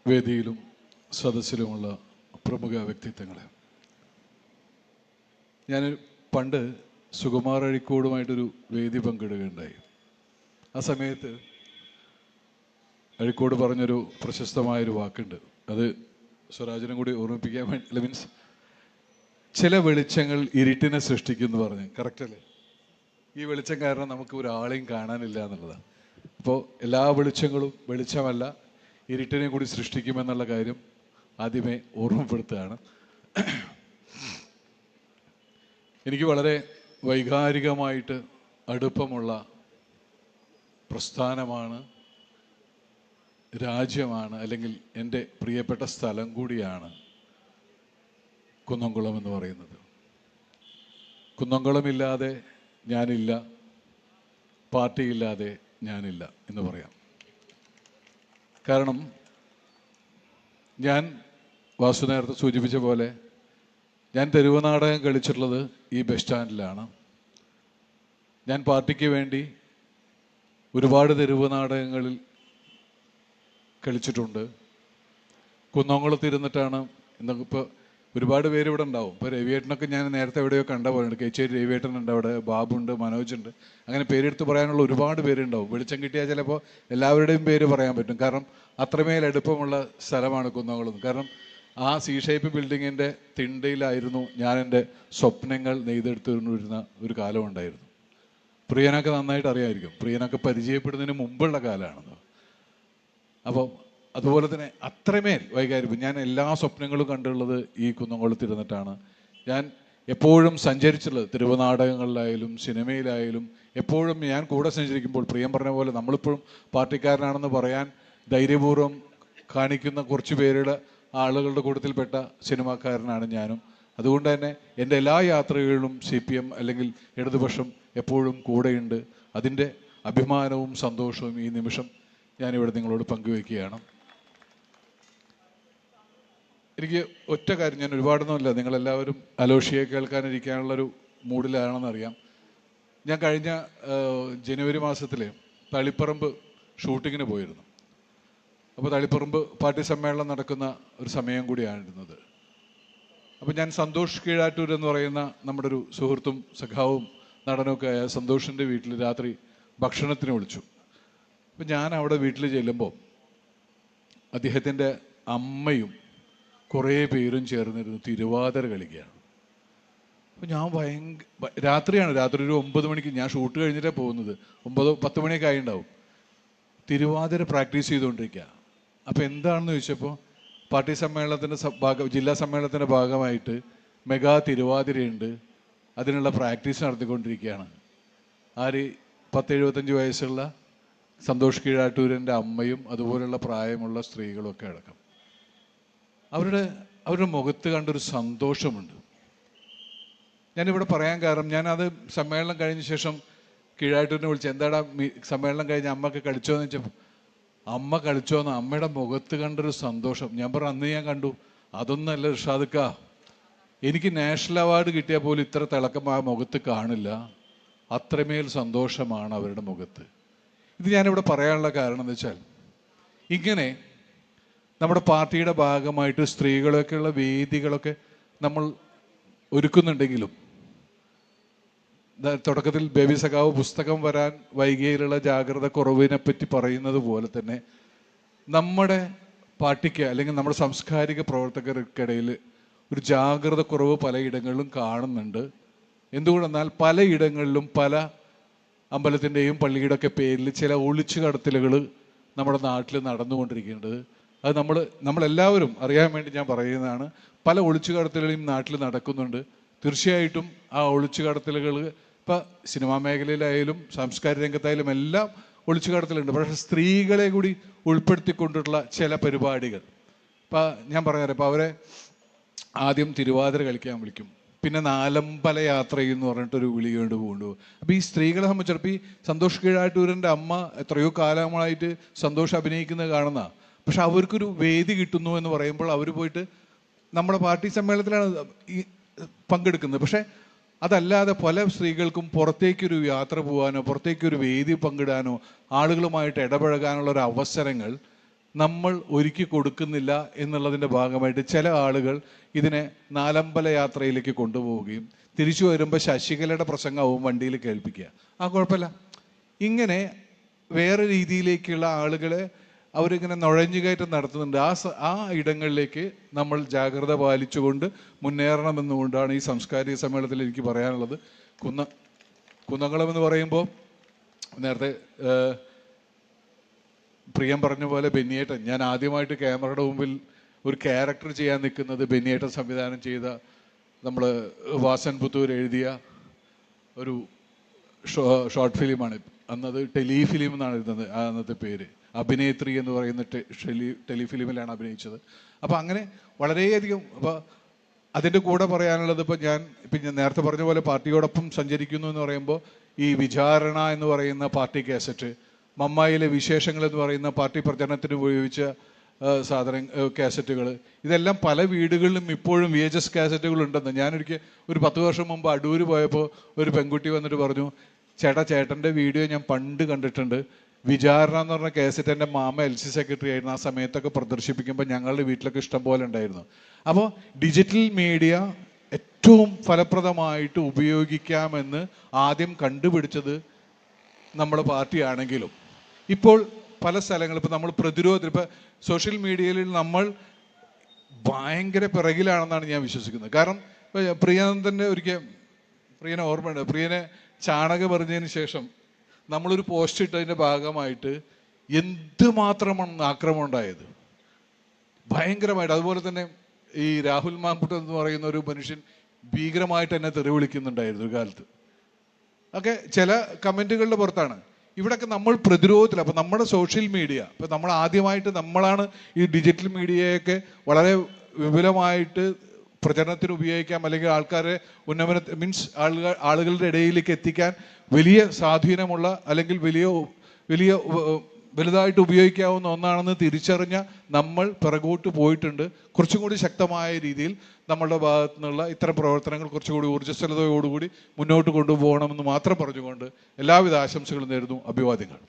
വേദിയിലും സദസ്സിലുമുള്ള പ്രമുഖ വ്യക്തിത്വങ്ങളെ, ഞാൻ പണ്ട് സുകുമാർ അഴീക്കോടുമായിട്ടൊരു വേദി പങ്കിടുകയുണ്ടായി. ആ സമയത്ത് അഴീക്കോട് പറഞ്ഞൊരു പ്രശസ്തമായൊരു വാക്കുണ്ട്, അത് സ്വരാജിനും കൂടി ഓർമ്മിപ്പിക്കാൻ വേണ്ടി, മീൻസ് ചില വെളിച്ചങ്ങൾ ഇരുട്ടിനെ സൃഷ്ടിക്കുമെന്ന് പറഞ്ഞ്. കറക്റ്റല്ലേ? ഈ വെളിച്ചം കാരണം നമുക്ക് ഒരാളെയും കാണാനില്ല എന്നുള്ളതാണ്. അപ്പോൾ എല്ലാ വെളിച്ചങ്ങളും വെളിച്ചമല്ല, ഇരുട്ടിനെ കൂടി സൃഷ്ടിക്കുമെന്നുള്ള കാര്യം ആദ്യമേ ഓർമ്മപ്പെടുത്തുകയാണ്. എനിക്ക് വളരെ വൈകാരികമായിട്ട് അടുപ്പമുള്ള പ്രസ്ഥാനമാണ്, രാജ്യമാണ്, അല്ലെങ്കിൽ എൻ്റെ പ്രിയപ്പെട്ട സ്ഥലം കൂടിയാണ് കുന്നംകുളം എന്ന് പറയുന്നത്. കുന്നംകുളമില്ലാതെ ഞാനില്ല, പാർട്ടിയില്ലാതെ ഞാനില്ല എന്ന് പറയാം. കാരണം ഞാൻ വാസു നേരത്തെ സൂചിപ്പിച്ച പോലെ ഞാൻ തെരുവ് നാടകം കളിച്ചിട്ടുള്ളത് ഈ ബസ് സ്റ്റാൻഡിലാണ്. ഞാൻ പാർട്ടിക്ക് വേണ്ടി ഒരുപാട് തെരുവ് നാടകങ്ങളിൽ കളിച്ചിട്ടുണ്ട്. കുന്നംകുളത്തിരുന്നിട്ടാണ്. ഇപ്പോൾ ഒരുപാട് പേര് ഇവിടെ ഉണ്ടാവും. ഇപ്പോൾ രവിയേട്ടനൊക്കെ ഞാൻ നേരത്തെ എവിടെയോ കണ്ട പോലുണ്ട്. കേച്ചേരി രവിയേട്ടനുണ്ട്, അവിടെ ബാബുണ്ട്, മനോജുണ്ട്, അങ്ങനെ പേരെടുത്ത് പറയാനുള്ള ഒരുപാട് പേരുണ്ടാവും. വെളിച്ചം കിട്ടിയാൽ ചിലപ്പോൾ എല്ലാവരുടെയും പേര് പറയാൻ പറ്റും. കാരണം അത്രമേൽ അടുപ്പമുള്ള സ്ഥലമാണ് കുന്നംകുളം. കാരണം ആ സി ഷേപ്പ് ബിൽഡിങ്ങിൻ്റെ തിണ്ടയിലായിരുന്നു ഞാൻ എൻ്റെ സ്വപ്നങ്ങൾ നെയ്തെടുത്തിരുന്ന ഒരു കാലമുണ്ടായിരുന്നു. പ്രിയനൊക്കെ നന്നായിട്ട് അറിയാമായിരിക്കും. പ്രിയനൊക്കെ പരിചയപ്പെടുന്നതിന് മുമ്പുള്ള കാലമാണെന്ന്. അപ്പോൾ അതുപോലെ തന്നെ അത്രമേൽ വൈകാരികം. ഞാൻ എല്ലാ സ്വപ്നങ്ങളും കണ്ടുള്ളത് ഈ കുന്നംകുളത്തിരുന്നിട്ടാണ്. ഞാൻ എപ്പോഴും സഞ്ചരിച്ചുള്ളത് തിരുവനാടകങ്ങളിലായാലും സിനിമയിലായാലും എപ്പോഴും ഞാൻ കൂടെ സഞ്ചരിക്കുമ്പോൾ പ്രിയം പറഞ്ഞ പോലെ നമ്മളിപ്പോഴും പാർട്ടിക്കാരനാണെന്ന് പറയാൻ ധൈര്യപൂർവ്വം കാണിക്കുന്ന കുറച്ച് പേരുടെ ആളുകളുടെ കൂട്ടത്തിൽപ്പെട്ട സിനിമാക്കാരനാണ് ഞാനും. അതുകൊണ്ട് തന്നെ എൻ്റെ എല്ലാ യാത്രകളിലും CPM അല്ലെങ്കിൽ ഇടതുപക്ഷം എപ്പോഴും കൂടെയുണ്ട്. അതിൻ്റെ അഭിമാനവും സന്തോഷവും ഈ നിമിഷം ഞാനിവിടെ നിങ്ങളോട് പങ്കുവയ്ക്കുകയാണ്. എനിക്ക് ഒറ്റ കാര്യം, ഞാൻ ഒരുപാടൊന്നുമില്ല, നിങ്ങളെല്ലാവരും അലോഷിയെ കേൾക്കാനിരിക്കാനുള്ളൊരു മൂഡിലാണെന്നറിയാം. ഞാൻ കഴിഞ്ഞ ജനുവരി മാസത്തിൽ തളിപ്പറമ്പ് ഷൂട്ടിങ്ങിന് പോയിരുന്നു. അപ്പോൾ തളിപ്പറമ്പ് പാർട്ടി സമ്മേളനം നടക്കുന്ന ഒരു സമയം കൂടിയാണിരുന്നത്. അപ്പോൾ ഞാൻ സന്തോഷ് കീഴാറ്റൂർ എന്ന് പറയുന്ന നമ്മുടെ ഒരു സുഹൃത്തും സഖാവും നടനൊക്കെ ആയ സന്തോഷിൻ്റെ വീട്ടിൽ രാത്രി ഭക്ഷണത്തിന് വിളിച്ചു. അപ്പം ഞാൻ അവിടെ വീട്ടിൽ ചെല്ലുമ്പോൾ അദ്ദേഹത്തിൻ്റെ അമ്മയും കുറേ പേരും ചേർന്നിരുന്നു തിരുവാതിര കളിക്കുകയാണ്. അപ്പോൾ ഞാൻ രാത്രിയാണ്, രാത്രി ഒരു 9 മണിക്ക്, ഞാൻ ഷൂട്ട് കഴിഞ്ഞിട്ടാണ് പോകുന്നത്, 9-10 മണിയൊക്കെ ആയിട്ടുണ്ടാവും. തിരുവാതിര പ്രാക്ടീസ് ചെയ്തുകൊണ്ടിരിക്കുക. അപ്പോൾ എന്താണെന്ന് ചോദിച്ചപ്പോൾ പാർട്ടി സമ്മേളനത്തിൻ്റെ ജില്ലാ സമ്മേളനത്തിൻ്റെ ഭാഗമായിട്ട് മെഗാ തിരുവാതിരയുണ്ട്, അതിനുള്ള പ്രാക്ടീസ് നടത്തിക്കൊണ്ടിരിക്കുകയാണ്. 10-75 വയസ്സുള്ള സന്തോഷ് കീഴാറ്റൂരിൻ്റെ അമ്മയും അതുപോലുള്ള പ്രായമുള്ള സ്ത്രീകളൊക്കെ അടക്കം. അവരുടെ മുഖത്ത് കണ്ടൊരു സന്തോഷമുണ്ട്. ഞാനിവിടെ പറയാൻ കാരണം, ഞാനത് സമ്മേളനം കഴിഞ്ഞ ശേഷം കീഴാറ്റൂരിനെ വിളിച്ച്, എന്താടാ സമ്മേളനം കഴിഞ്ഞ് അമ്മക്ക് കളിച്ചോന്ന് വെച്ചപ്പോൾ, അമ്മ കളിച്ചോന്ന്, അമ്മയുടെ മുഖത്ത് കണ്ടൊരു സന്തോഷം. ഞാൻ പറഞ്ഞു, അന്ന് ഞാൻ കണ്ടു, അതൊന്നല്ല ഇർഷാദക്ക, എനിക്ക് നാഷണൽ അവാർഡ് കിട്ടിയാൽ പോലും ഇത്ര തിളക്കം ആ മുഖത്ത് കാണില്ല, അത്രമേൽ സന്തോഷമാണ് അവരുടെ മുഖത്ത്. ഇത് ഞാനിവിടെ പറയാനുള്ള കാരണം എന്ന് വെച്ചാൽ, ഇങ്ങനെ നമ്മുടെ പാർട്ടിയുടെ ഭാഗമായിട്ട് സ്ത്രീകളൊക്കെയുള്ള വേദികളൊക്കെ നമ്മൾ ഒരുക്കുന്നുണ്ടെങ്കിലും, തുടക്കത്തിൽ ബേബി സഖാവ് പുസ്തകം വരാൻ വൈകിയുള്ള ജാഗ്രത കുറവിനെ പറ്റി പറയുന്നത് പോലെ തന്നെ നമ്മുടെ പാർട്ടിക്ക് അല്ലെങ്കിൽ നമ്മുടെ സാംസ്കാരിക പ്രവർത്തകർക്കിടയിൽ ഒരു ജാഗ്രത കുറവ് പലയിടങ്ങളിലും കാണുന്നുണ്ട്. എന്തുകൊണ്ടെന്നാൽ പലയിടങ്ങളിലും പല അമ്പലത്തിൻ്റെയും പള്ളിയുടെ ഒക്കെ പേരിൽ ചില ഒളിച്ചു കടത്തലുകൾ നമ്മുടെ നാട്ടിൽ നടന്നുകൊണ്ടിരിക്കുന്നുണ്ട്. അത് നമ്മളെല്ലാവരും അറിയാൻ വേണ്ടി ഞാൻ പറയുന്നതാണ്. പല ഒളിച്ചു കടത്തലുകളും നാട്ടിൽ നടക്കുന്നുണ്ട്. തീർച്ചയായിട്ടും ആ ഒളിച്ചു കടത്തലുകൾ ഇപ്പം സിനിമാ മേഖലയിലായാലും സാംസ്കാരിക രംഗത്തായാലും എല്ലാം ഒളിച്ചു കടത്തലുണ്ട്. പക്ഷേ സ്ത്രീകളെ കൂടി ഉൾപ്പെടുത്തിക്കൊണ്ടുള്ള ചില പരിപാടികൾ, ഇപ്പം ഞാൻ പറഞ്ഞുതരാം. ഇപ്പം അവരെ ആദ്യം തിരുവാതിര കളിക്കാൻ വിളിക്കും, പിന്നെ നാലമ്പല യാത്ര എന്ന് പറഞ്ഞിട്ടൊരു വിളി കൊണ്ട് കൊണ്ടുപോകും. അപ്പോൾ ഈ സ്ത്രീകളെ സംബന്ധിച്ചിടപ്പോൾ ഈ സന്തോഷ് കീഴാറ്റൂരിൻ്റെ അമ്മ എത്രയോ കാലമായിട്ട് സന്തോഷ് അഭിനയിക്കുന്നത് കാണുന്ന, പക്ഷെ അവർക്കൊരു വേദി കിട്ടുന്നു എന്ന് പറയുമ്പോൾ അവർ പോയിട്ട് നമ്മുടെ പാർട്ടി സമ്മേളനത്തിലാണ് ഈ പങ്കെടുക്കുന്നത്. പക്ഷെ അതല്ലാതെ പല സ്ത്രീകൾക്കും പുറത്തേക്കൊരു യാത്ര പോകാനോ പുറത്തേക്കൊരു വേദി പങ്കിടാനോ ആളുകളുമായിട്ട് ഇടപഴകാനുള്ള ഒരു അവസരങ്ങൾ നമ്മൾ ഒരുക്കി കൊടുക്കുന്നില്ല എന്നുള്ളതിൻ്റെ ഭാഗമായിട്ട് ചില ആളുകൾ ഇതിനെ നാലമ്പല യാത്രയിലേക്ക് കൊണ്ടുപോവുകയും തിരിച്ചു വരുമ്പോൾ ശശികലയുടെ പ്രസംഗവും വണ്ടിയിൽ കേൾപ്പിക്കുക. കുഴപ്പമില്ല. ഇങ്ങനെ വേറെ രീതിയിലേക്കുള്ള ആളുകളെ അവരിങ്ങനെ നുഴഞ്ഞുകയറ്റം നടത്തുന്നുണ്ട്. ആ ഇടങ്ങളിലേക്ക് നമ്മൾ ജാഗ്രത പാലിച്ചുകൊണ്ട് മുന്നേറണമെന്നുകൊണ്ടാണ് ഈ സാംസ്കാരിക സമ്മേളനത്തിൽ എനിക്ക് പറയാനുള്ളത്. കുന്നംകുളം എന്ന് പറയുമ്പോൾ നേരത്തെ പ്രിയം പറഞ്ഞ പോലെ ബെന്നിയേട്ടൻ, ഞാൻ ആദ്യമായിട്ട് ക്യാമറയുടെ മുമ്പിൽ ഒരു ക്യാരക്ടർ ചെയ്യാൻ നിൽക്കുന്നത് ബെന്നിയേട്ടൻ സംവിധാനം ചെയ്ത നമ്മൾ വാസൻ പുത്തൂർ എഴുതിയ ഒരു ഷോർട്ട് ഫിലിമാണ്. അന്നത് ടെലിഫിലിം എന്നാണ് എഴുതുന്നത്, അന്നത്തെ പേര്. അഭിനേത്രി എന്ന് പറയുന്ന ടെലിഫിലിമിലാണ് അഭിനയിച്ചത്. അപ്പോൾ അങ്ങനെ വളരെയധികം. അപ്പോൾ അതിൻ്റെ കൂടെ പറയാനുള്ളത്, ഇപ്പോൾ ഞാൻ നേരത്തെ പറഞ്ഞ പോലെ പാർട്ടിയോടൊപ്പം സഞ്ചരിക്കുന്നു എന്ന് പറയുമ്പോൾ ഈ വിചാരണ എന്ന് പറയുന്ന പാർട്ടി കാസറ്റ്, മമ്മായിലെ വിശേഷങ്ങൾ എന്ന് പറയുന്ന പാർട്ടി പ്രചരണത്തിന് ഉപയോഗിച്ച കാസറ്റുകൾ, ഇതെല്ലാം പല വീടുകളിലും ഇപ്പോഴും VHS കാസറ്റുകൾ ഉണ്ടെന്ന്. ഞാനൊരിക്കൽ ഒരു 10 വർഷം മുമ്പ് അടൂർ പോയപ്പോൾ ഒരു പെൺകുട്ടി വന്നിട്ട് പറഞ്ഞു, ചേട്ടൻ്റെ വീഡിയോ ഞാൻ പണ്ട് കണ്ടിട്ടുണ്ട്. വിചാരണ എന്ന് പറഞ്ഞ കാസറ്റ് എൻ്റെ മാമ LC സെക്രട്ടറി ആയിരുന്നു. ആ സമയത്തൊക്കെ പ്രദർശിപ്പിക്കുമ്പോൾ ഞങ്ങളുടെ വീട്ടിലൊക്കെ ഇഷ്ടം പോലെ ഉണ്ടായിരുന്നു. അപ്പോൾ ഡിജിറ്റൽ മീഡിയ ഏറ്റവും ഫലപ്രദമായിട്ട് ഉപയോഗിക്കാമെന്ന് ആദ്യം കണ്ടുപിടിച്ചത് നമ്മുടെ പാർട്ടിയാണെങ്കിലും ഇപ്പോൾ പല സ്ഥലങ്ങളും ഇപ്പോൾ നമ്മൾ ഇപ്പോൾ സോഷ്യൽ മീഡിയയിൽ നമ്മൾ ഭയങ്കര പിറകിലാണെന്നാണ് ഞാൻ വിശ്വസിക്കുന്നത്. കാരണം പ്രിയാനന്ദൻ്റെ പ്രിയനെ ഓർമ്മയുണ്ട്, പ്രിയനെ ചാണകം എറിഞ്ഞതിന് ശേഷം നമ്മളൊരു പോസ്റ്റ് ഇട്ടതിൻ്റെ ഭാഗമായിട്ട് എന്തുമാത്രമാണ് ആക്രമണം ഉണ്ടായത്, ഭയങ്കരമായിട്ട്. അതുപോലെ തന്നെ ഈ രാഹുൽ മാങ്കുട്ടൻ എന്ന് പറയുന്ന ഒരു മനുഷ്യൻ ഭീകരമായിട്ട് എന്നെ തെറി വിളിക്കുന്നുണ്ടായിരുന്നു ഒരു കാലത്ത്. ഒക്കെ ചില കമൻറ്റുകളുടെ പുറത്താണ്. ഇവിടെയൊക്കെ നമ്മൾ പ്രതിരോധത്തിൽ. അപ്പോൾ നമ്മുടെ സോഷ്യൽ മീഡിയ, ഇപ്പോൾ നമ്മൾ ആദ്യമായിട്ട് നമ്മളാണ് ഈ ഡിജിറ്റൽ മീഡിയയൊക്കെ വളരെ വിപുലമായിട്ട് പ്രചരണത്തിന് ഉപയോഗിക്കാം, അല്ലെങ്കിൽ ആൾക്കാരെ ആളുകളുടെ ഇടയിലേക്ക് എത്തിക്കാൻ വലിയ സ്വാധീനമുള്ള, അല്ലെങ്കിൽ വലുതായിട്ട് ഉപയോഗിക്കാവുന്ന ഒന്നാണെന്ന് തിരിച്ചറിഞ്ഞ നമ്മൾ പിറകോട്ട് പോയിട്ടുണ്ട്. കുറച്ചും കൂടി ശക്തമായ രീതിയിൽ നമ്മളുടെ ഭാഗത്തു നിന്നുള്ള ഇത്തരം പ്രവർത്തനങ്ങൾ കുറച്ചുകൂടി ഊർജ്ജസ്വലതയോടുകൂടി മുന്നോട്ട് കൊണ്ടുപോകണമെന്ന് മാത്രം പറഞ്ഞുകൊണ്ട് എല്ലാവിധ ആശംസകളും നേരുന്നു. അഭിവാദ്യങ്ങൾ.